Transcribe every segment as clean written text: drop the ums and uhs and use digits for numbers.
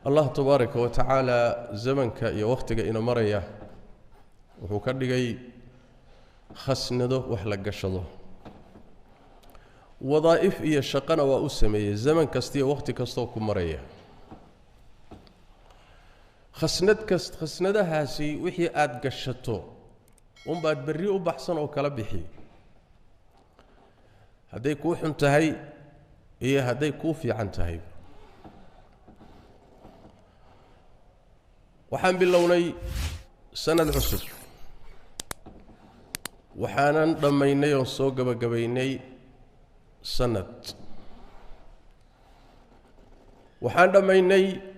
الله تبارك وتعالى زمنك يا وقتك إن مريا وكردقي خسنده وحلق الشضو وظائف إيا الشقنا وأسمي زمن كستي وقت كستوكم مريا خسنده هاسي وحي آد قشتو ومباد بري وبحسن وكلبحي هدي كوح انتهي إيا هدي كوفي عنتهي وحان باللوني سند عسر وحانا ضميني وصوق بقبيني سند وحان ضميني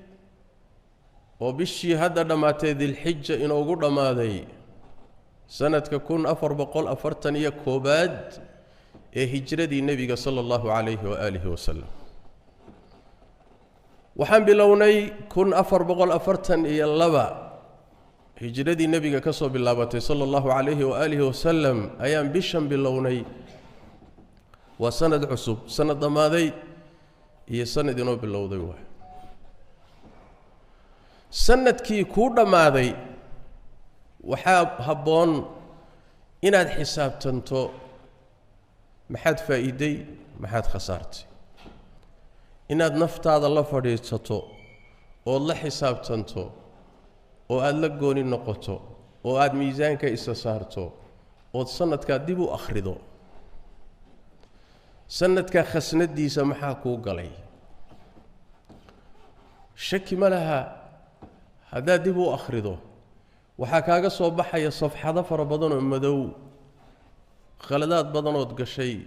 وبشي هذا دماتي ذي الحجة إن أقول ماذي سنة كون أفر بقول أفرتني كوباد هجرة النبي صلى الله عليه وآله وسلم وحن بلوني كن أفر بقول أفرتني اللبا هجرة النبي كسو باللابة صلى الله عليه وآله وسلم أيام بشم بلوني وسند عصب سند ماذي هي سند نو باللوضي واحد سندكي كودا ماذي وحاب هبون إناد حساب تنتو محاد فائدي محاد خسارتي إناد نفط هذا الله فريتتو والله حساب تنتو وآد لقوني النقطو وآد ميزانك إسسارتو وسندك ديبو أخردو سندك خسند دي سمحاكو قلي شكي ملها هذا ديبو أخرده وحكاك صباح يا صفحة ظفر بدن مدو خلدات بدن وتقشي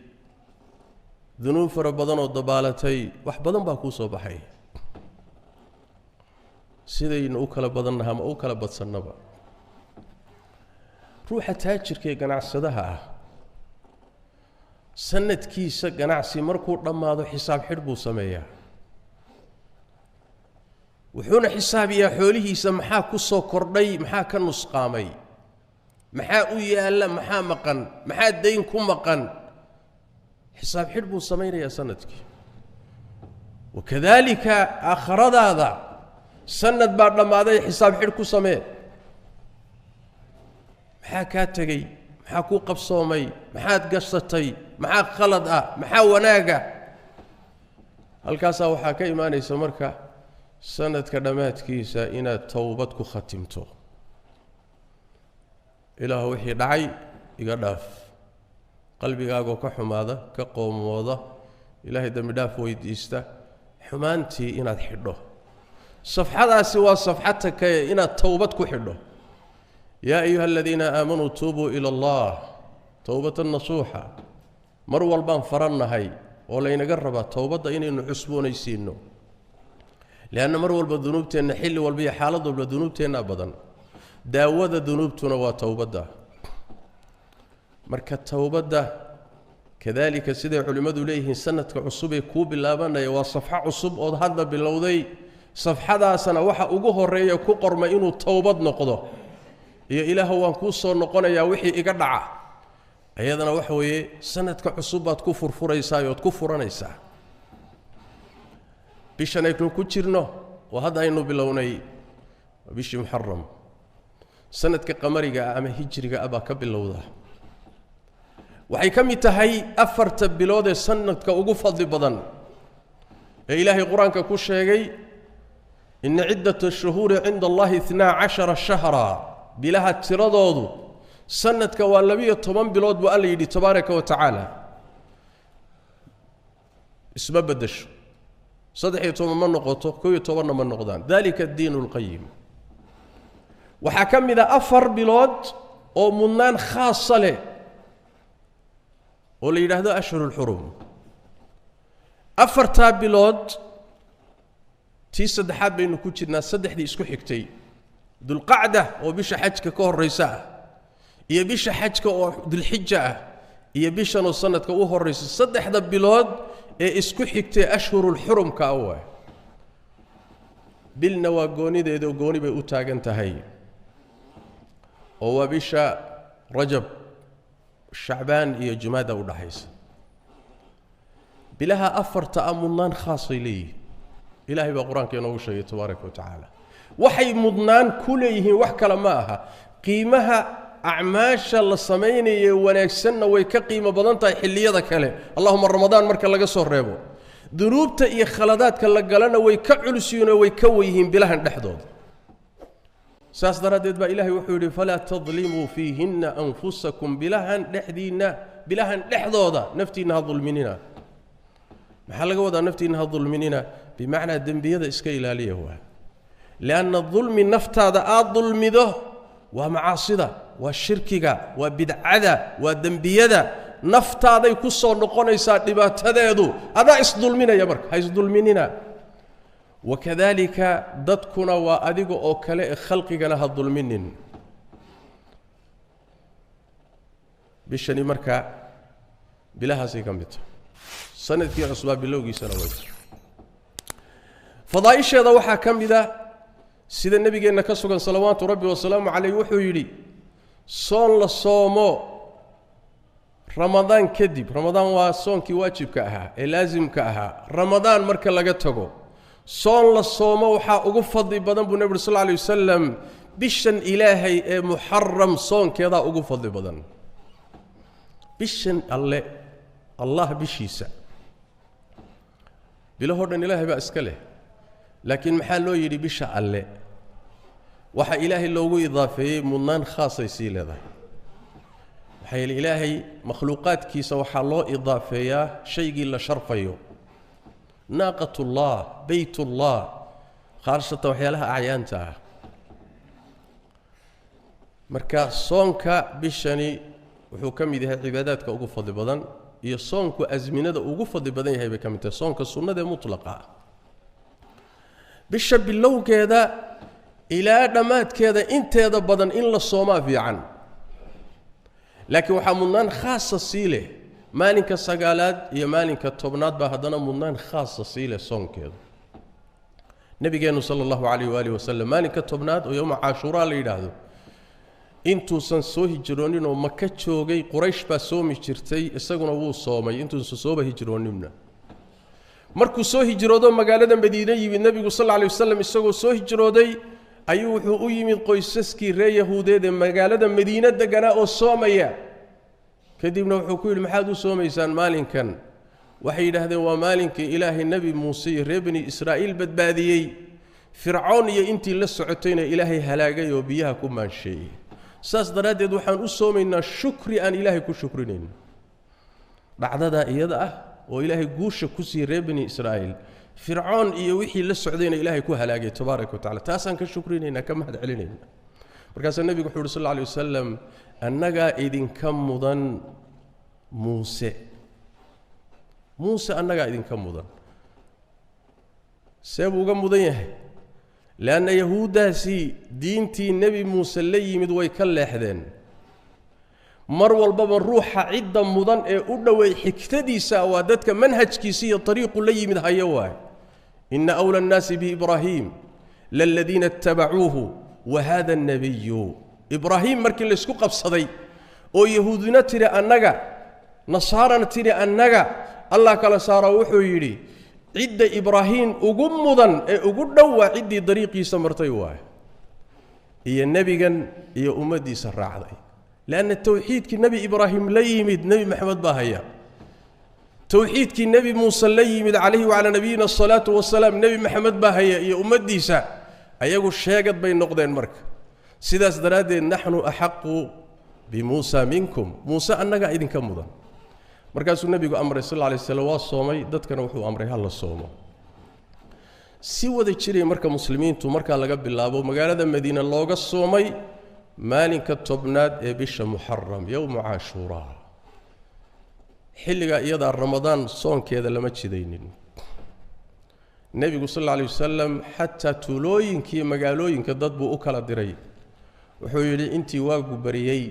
ذنوب فر بدن وضبالتي وح بدن باكو صباحي سيدين أوكل بدنها ما أوكل بتصنبا روح تاجر كي قناع السدها سنة كيسة قناع سيمركو لما هذا حساب حربو سمية وحون حسابي يا حوله سمحا كسو كردي محا كنسقامي محا ويالا محا مقن محا الدين كم مقن حساب حربو سمير يا سندك وكذلك آخر هذا سند بعد لما هذا حساب حركو سمير محا كاتغي محا كو قبصومي محا تقصتي محا خلد محا وناقة الكاسا وحا كيماني سمركا سند كدمات كيسا إنا توبتك ختمتو إله وحي دعي يقداف قلبي قاقو كحماده كقوم وضه إلهي دم داف ويديسته حمانتي إنا تحده صفحة سوى صفحتك إنا توبتك حده يا أيها الذين آمنوا توبوا إلى الله توبة نصوحة مروا البان فرنا هاي ولا ينقرب توبة إن نحسبون يسينو لأن مروا الذنوب تين حل والبيع حالض الذنوب تين أبدا داود الذنوب تنوى توبة مركة توبة كذلك سيدي علماء إليه سنة عصبة كوب اللابان يوا صفحة عصب أو هذا باللوذي صفحة سنة وحا أقوه الرئي كقر ما إنو توبة نقضه يا إله وانكوص نقونا يا وحي إقدع أيضا وحوي سنة عصبة كفر فريسا وتكفر نيسا بيشان يكون كتيرنا وهذا إنه بلوني بيش محرم سنة كقمري أما هجري أبا كبلوضة وحي كم يتهي أفرت بلوضة سنة كأوقف الضبضان إلهي قرآن كوشيغي إن عدة الشهور عند الله 12 شهرا بلها التردود سنة كوالبية طمان بلود وقال لي تبارك وتعالى اسمه بدش صدحي توما من نقطه كوي توما من نقدان ذلك الدين القيم وحكم إذا أفر بلود أو منان خاصة له ولي هذا أشهر الحرم أفر تاب بلود تي صدحات بين كوتشنا صدح دي اسكو حكتي ذو القعدة وبيش حجك كور ريساء يبيش حجك ذو الحجة يبيش نصنة كوه الريساء صدح ذا بلود اسكو حكتي أشهر الحرم كأوه بلنا وقوني ذي ذو قوني بأوتاق انتهي هو بيش رجب شعبان يا جمادة ودحيس بلها أفر تأملان خاص لي إلهي بقرآن كأنه شيء تبارك وتعالى وحي مضنان كله وحكلا معها قيمها أعماش الله سميني ونكسن ويكقيمة بدنتا حلية ذكله اللهم رمضان مركل لقى صور ريبو ذنوبته إيه خلادات كلا قالنا ويكعلسيون ويكويهم بلهن دحدود ساس درادت با إلهي وحوري فلا تظلموا فيهن أنفسكم بلهن دحدينا بلهن دحدودا نفتي إنها ظلميننا محل قوضا نفتي إنها ظلميننا بمعنى الدنبية إسكا إلاليه هو لأن الظلم النفط هذا الظلم ذا ومعاصده والشركة وبدعده والدنبية نفط هذا يكسر نقون يساعد لبات هذا يدو هذا إس ظلمنا يا برك هاي ظلمنا وكذلك ضدكنا وأديك أوكلاء خلقك لها الظلمين بشني مركا بلاها سيكمت سنة في أسباب اللوجي سنوات فضائش هذا وحا كم بذا سيد النبي قال نكسر صلوات ربي وسلامه عليه وحيري صون للصومو رمضان كذب رمضان وصون كي واجب كأها لازم كأها رمضان مركا لقتهو صون للصومو وحا أقفض بدن بنبي صلى الله عليه وسلم بشن إلهي محرم صون كذا أقفض بدن بشن الله بشيسا بلا هردن إلهي بأسكله لكن محلو يري بشا الله وحا إلهي لوغو إضافي منان خاصة يسيل هذا وحا إلهي مخلوقات كيسا وحا الله إضافية شيء إلا شرفيه ناقة الله بيت الله خارشة وحيا لها أعيانتها مركا صونكا بشاني وحو كمي دي عباداتك أقفض بدن iyo soonku azminada ugu fadli badan yahay bay kamid tahay soonka sunnada mutlaqa bisha bilowgeeda ila dhamaadkeeda inteeda badan in la soomaa fiican laakiin waxa mudnaan khaasa siile maalinka sagaalaad iyo maalinka tobnaad ba hadana mudnaan khaasa siile soonkeeda nabigeenu sallallahu alayhi wa alihi wasallam maalinka tobnaad oo yawma ashura la yiraahdo intuusan soo hijroonin oo Makka joogay Quraysh baa soomi jirtay isaguna wuu soomay intuusan soo hijrooninna markuu soo hijroodo magaalada Madiina yimid nabigu sallallahu alayhi wasallam isagoo soo hijrooday ayuu wuxuu u yimid qoysaskii reer Yahuudeed ee magaalada Madiina deganaa oo soomaya kadibna wuxuu ku yiri maxaad u soomaysaan maalinkan waxay yiraahdeen waa maalinkii Ilaahay Nabi Muuse iyo reer bani Israa'iil badbaadiyay Fircoon iyo intii la socotayna Ilaahay halaagay oo biyaha ku maansheeyay saas daraadeed waxaan u soomaynaa shukri aan Ilaahay ku shukrineen bacdada iyada ah oo Ilaahay guusha ku sii reer bani Israa'iil Fircoon iyo wixii la socdayna Ilaahay ku halaagay tabaaraka wa taala taasaan ka shukrinayna ka mahad celinayna markaas nabigu wuxuu sallallahu alayhi wasallam annaga idinka mudan Muuse annaga idinka mudan seebu uga mudan yahay لأن يهودا سي دينتي نبي موسى اللي يمد ويكلحدين مر والبابا الروح عدة مضان أدوي حكتدي ساوادتك منهج كيسي طريق اللي يمد هيواه إن أولى الناس بإبراهيم للذين اتبعوه وهذا النبي إبراهيم مركل لسكوق بصدي أو يهودنا ترى أنك نصارى ترى أنك الله كلا صار وحيري عدة إبراهيم أقمضاً أقدوا عدة طريقي سمرتيواه هي النبي جن هي أمدي سرع ذي لأن التوحيد كالنبي إبراهيم لا يمد نبي محمد باهيا توحيد كالنبي موسى لا يمد عليه وعلى نبينا الصلاة والسلام نبي محمد باهيا هي أمدي سا أيقول الشاقد بين نقدين مرك سيداس درادين نحن أحق بموسى منكم موسى أنك إذن كمضاً markaasuu nabigu amray sallallahu alayhi wasallam waa soomay dadkana wuxuu amray hal la soomo si wada jiray marka muslimiintu marka laga bilaabo magaalada Madiina looga soomay maalinka tobnaad ee bisha Muharram yawm Ashura xilliga iyada Ramadaan soonkeeda lama jidaynin nabigu sallallahu alayhi wasallam hatta tulooyinkii magaalooyinka dad buu u kala diray wuxuu yiri intii waagu bariyay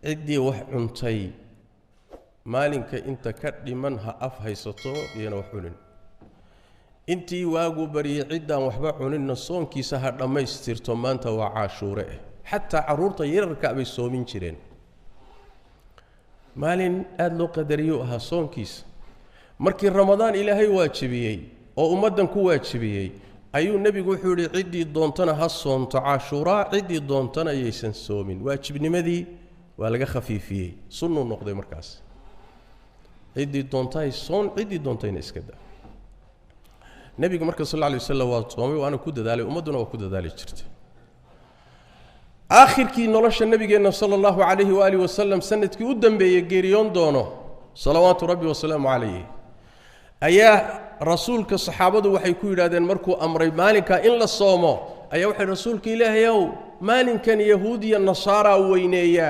cidii wax cuntay maalinka inta ka dhiman ha af haysato iyana wax cunin intii waagu bariyay ciidan waxba cuninna soonkiisa ha dhameystirto maanta waa Ashura hatta caruurta yararka ay soomin jireen maalin aad loo qadariyo aha soonkiisa markii Ramadaan Ilaahay waajibiyay oo ummadan ku waajibiyay ayuu nabigu wuxuu yiri cidii doontana ha soonto Ashura cidii doontana aysan soomin waajibnimadii waa laga khafiifiyay sunnu noqday markaas cidii doontay soon cidii doontayna iska daa nabiga marka sallallahu alayhi wasallam waa soomay waana ku dadaalay ummaduna waa ku dadaalay jirtay aakhirkii nolosha nabigeena sallallahu alayhi wa alihi wasallam sanadkii u dambeeyay geeriyoon doono salawaatu rabbi wa salaamu alayhi ayaa rasuulka saxaabadu waxay ku yiraahdeen markuu amray maalinka in la soomo ayaa waxay rasuulka ilaahayow maalinkan yahuudiya nasaara weyneeya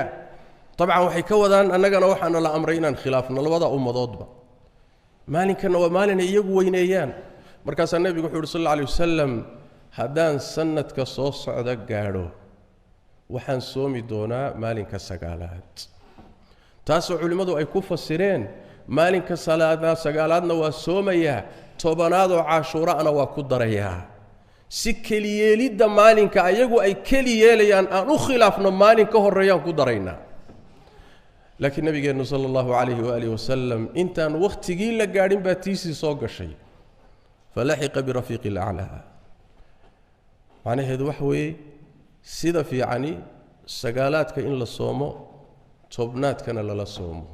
طبعا waxay ka wadaan annagana waxaana la amray inaan khilaafno labada ummadoodba maalinkan waa maalin iyagu weyneeyaan markaas nabigu wuxuu sallallahu alayhi wasallam hadaan sanadka soo socda gaadho waxaan soomi doonaa maalinka sagaalaad taasoo culimadu ay ku fasireen maalinka sagaalaadna waa soomaya tobanaad oo Ashuraana waa ku darayaa si kaliyeelida maalinka ayagu ay kaliyeelayaan aan u khilaafno maalinka horeeyaan ku daraynaa لكن نبينا صلى الله عليه وآله وسلم انتان وقتي لا غارين باتيسي سو غشي فلحق برفيق الاعلى معنى هذا وحوي سيده في يعني سغالاتك ان لا صومو توبناتكنا لا صومو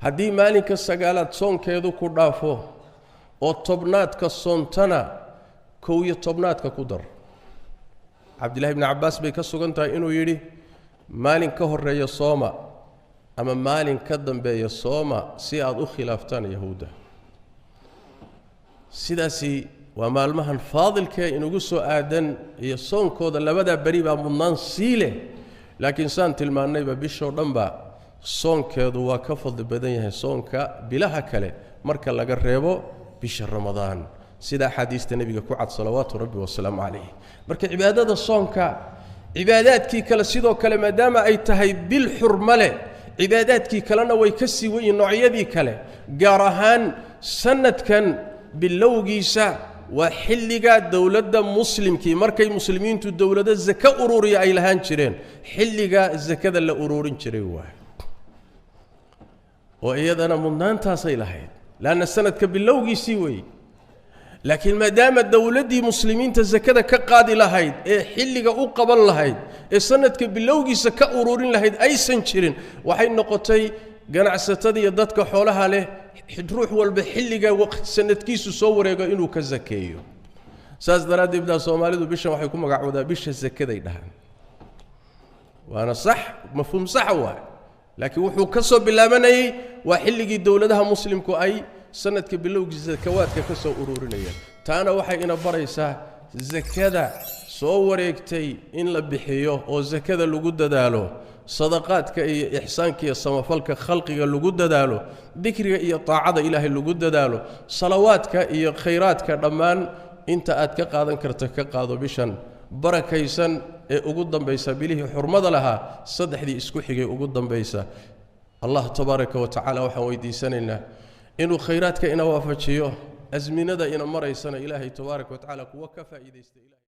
هدي مالك السغالات صونكيدو ku dhaafo oo tobnaadka soontana kooyo tobnaadka ku dar Abdullah ibn Abbas bay ka sugantahay inuu yiri maalin ka horeeya sooma ama maalin ka dambeeya sooma si aad u khilaaftaan yahuuda sidaasi waa maalmahan faadilka inugu soo aadan iyo soonkooda labada bari baa mudnaan siile laakiin saan tilmaanayba bisho dhanba soonkeedu waa ka fadli badan yahay soonka bilaha kale marka laga reebo bisha ramadaan sida xadiista nabiga ku cad salawaatu rabbi wa salaamu alayhi marka cibaadada soonka cibaadaadkii kala sidoo kale maadaama ay tahay bil xurmale cibaadaadkii kalena way ka sii weyn noocyadii kale gaar ahaan sanadkan bilowgiisa waa xilliga dawladda muslimkii markay muslimiintu dawladda zaka ururiya ay lahaan jireen xilliga zakada la ururin jiray waa oo iyadana mudnaantaas ay lahayd laana sanadka bilowgiisii way لكن ما دام دولتي مسلمين تزكده كقادي لهيد حليغا او قبل لهيد سندك بلوغيسا كاورورين لهيد اي سنجيرين waxay noqotay ganacsatada iyo dadka xoolaha leh ruux walba xilliga waqti sanadkiisu soo wareego inuu ka zakeeyo saas daraadib da Soomaalidu bisha waxay ku magacoodaa bisha zakaday dhahan waana sax mafhum sax waa laakiin wuxuu ka soo bilaabanayay waa xilligii dawladaha muslimku ay sanadka bilowgiisa zakawaadka ka soo ururinaya taana waxay ina baraysaa zakada soo wareegtay in la bixiyo oo zakada lagu dadaalo sadaqaadka iyo ihsaanka iyo samafalka khalqiga lagu dadaalo dhikriga iyo taacada ilaahay lagu dadaalo salawaadka iyo khayraadka dhamaan inta aad ka qaadan karto ka qaado bishan barakaysan ee ugu dambaysa bilihii xurmada lahaa saddexdii isku xigay ugu dambaysa Allah tabaaraka wa taala waxaan weydiisanaynaa inuu khayraadka ina waafajiyo azminada ina maraysana ilaahay tabaaraka wa taala kuwa ka faa'iideysta